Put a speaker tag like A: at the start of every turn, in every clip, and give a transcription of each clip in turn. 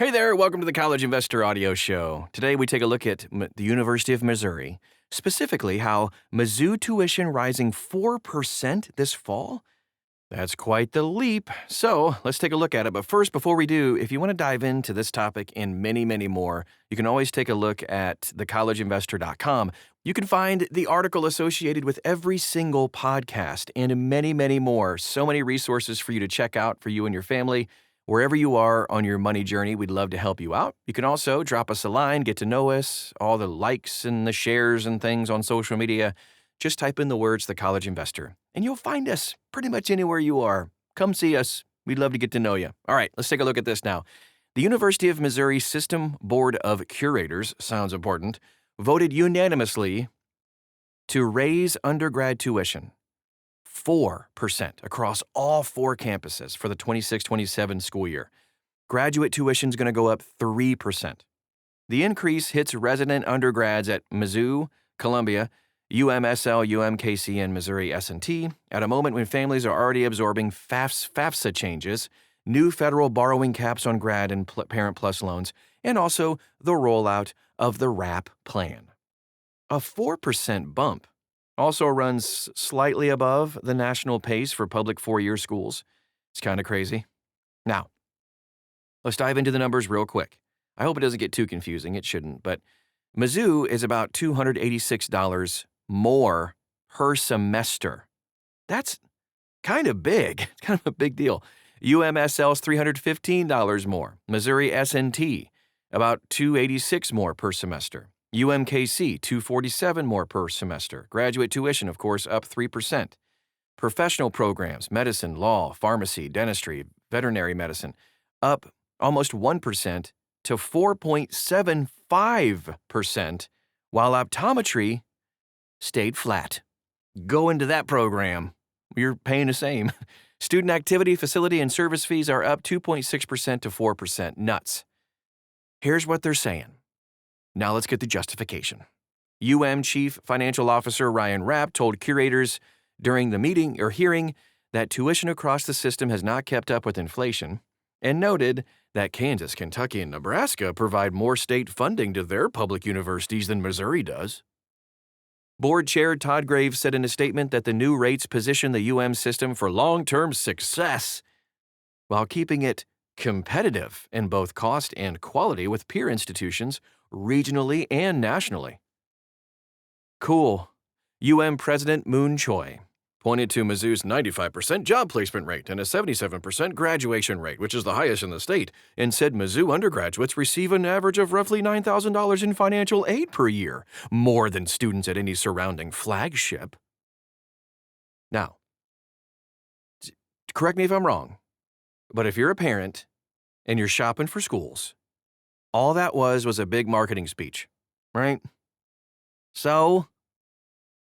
A: Hey there, welcome to the College Investor Audio Show. Today we take a look at the University of Missouri, specifically how Mizzou tuition rising 4% this fall. That's quite the leap. So let's take a look at it. But first, before we do, if you want to dive into this topic and many, many more, you can always take a look at thecollegeinvestor.com. You can find the article associated with every single podcast and many, many more. So many resources for you to check out for you and your family. Wherever you are on your money journey, we'd love to help you out. You can also drop us a line, get to know us, all the likes and the shares and things on social media. Just type in the words The College Investor, and you'll find us pretty much anywhere you are. Come see us. We'd love to get to know you. All right, let's take a look at this now. The University of Missouri System Board of Curators, sounds important, voted unanimously to raise undergrad tuition 4% across all 4 campuses for the 26-27 school year. Graduate tuition is going to go up 3%. The increase hits resident undergrads at Mizzou, Columbia, UMSL, UMKC, and Missouri S&T at a moment when families are already absorbing FAFSA changes, new federal borrowing caps on grad and Parent Plus loans, and also the rollout of the RAP plan. A 4% bump also runs slightly above the national pace for public 4-year schools. It's kind of crazy. Now, let's dive into the numbers real quick. I hope it doesn't get too confusing. It shouldn't, but Mizzou is about $286 more per semester. That's kind of big. It's kind of a big deal. UMSL is $315 more. Missouri S&T, about $286 more per semester. UMKC, $247 more per semester. Graduate tuition, of course, up 3%. Professional programs, medicine, law, pharmacy, dentistry, veterinary medicine, up almost 1% to 4.75%, while optometry stayed flat. Go into that program. You're paying the same. Student activity, facility, and service fees are up 2.6% to 4%. Nuts. Here's what they're saying. Now let's get the justification. Chief Financial Officer Ryan Rapp told Curators during the hearing that tuition across the system has not kept up with inflation, and noted that Kansas, Kentucky, and Nebraska provide more state funding to their public universities than Missouri does. Board Chair Todd Graves said in a statement that the new rates position the system for long-term success while keeping it competitive in both cost and quality with peer institutions regionally and nationally. Cool. President Moon Choi pointed to Mizzou's 95% job placement rate and a 77% graduation rate, which is the highest in the state, and said Mizzou undergraduates receive an average of roughly $9,000 in financial aid per year, more than students at any surrounding flagship. Now, correct me if I'm wrong, but if you're a parent and you're shopping for schools, all that was a big marketing speech, right?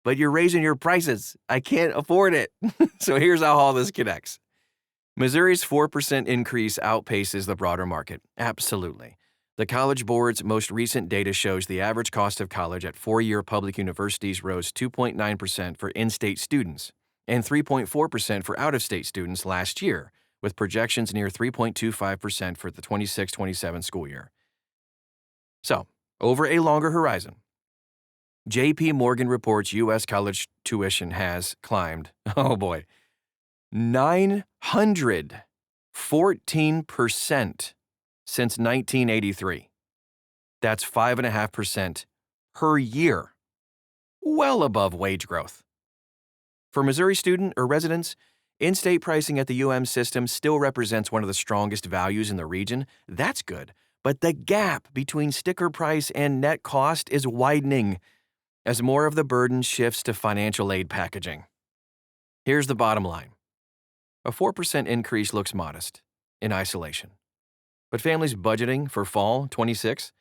A: But you're raising your prices. I can't afford it. So here's how all this connects. Missouri's 4% increase outpaces the broader market. Absolutely. The College Board's most recent data shows the average cost of college at 4-year public universities rose 2.9% for in-state students and 3.4% for out-of-state students last year, with projections near 3.25% for the 26-27 school year. So, over a longer horizon, J.P. Morgan reports U.S. college tuition has climbed, 914% since 1983. That's 5.5% per year, well above wage growth. For Missouri student or residents, in-state pricing at the system still represents one of the strongest values in the region. That's good. But the gap between sticker price and net cost is widening as more of the burden shifts to financial aid packaging. Here's the bottom line. A 4% increase looks modest in isolation, but families budgeting for fall 26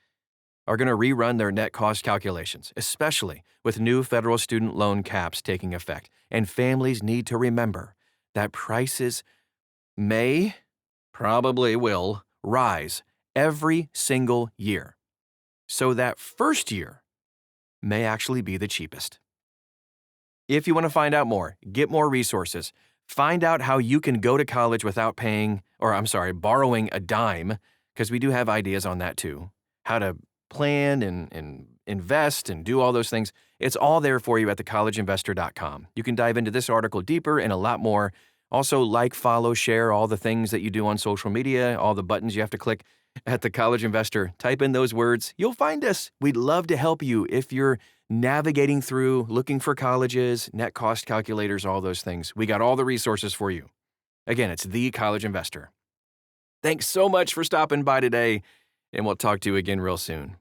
A: are going to rerun their net cost calculations, especially with new federal student loan caps taking effect. And families need to remember that prices probably will rise every single year. So that first year may actually be the cheapest. If you want to find out more, get more resources, find out how you can go to college without borrowing a dime, because we do have ideas on that too. How to plan and invest and do all those things. It's all there for you at thecollegeinvestor.com. You can dive into this article deeper and a lot more. Also, like, follow, share all the things that you do on social media, all the buttons you have to click at The College Investor. Type in those words. You'll find us. We'd love to help you if you're navigating through, looking for colleges, net cost calculators, all those things. We got all the resources for you. Again, it's The College Investor. Thanks so much for stopping by today, and we'll talk to you again real soon.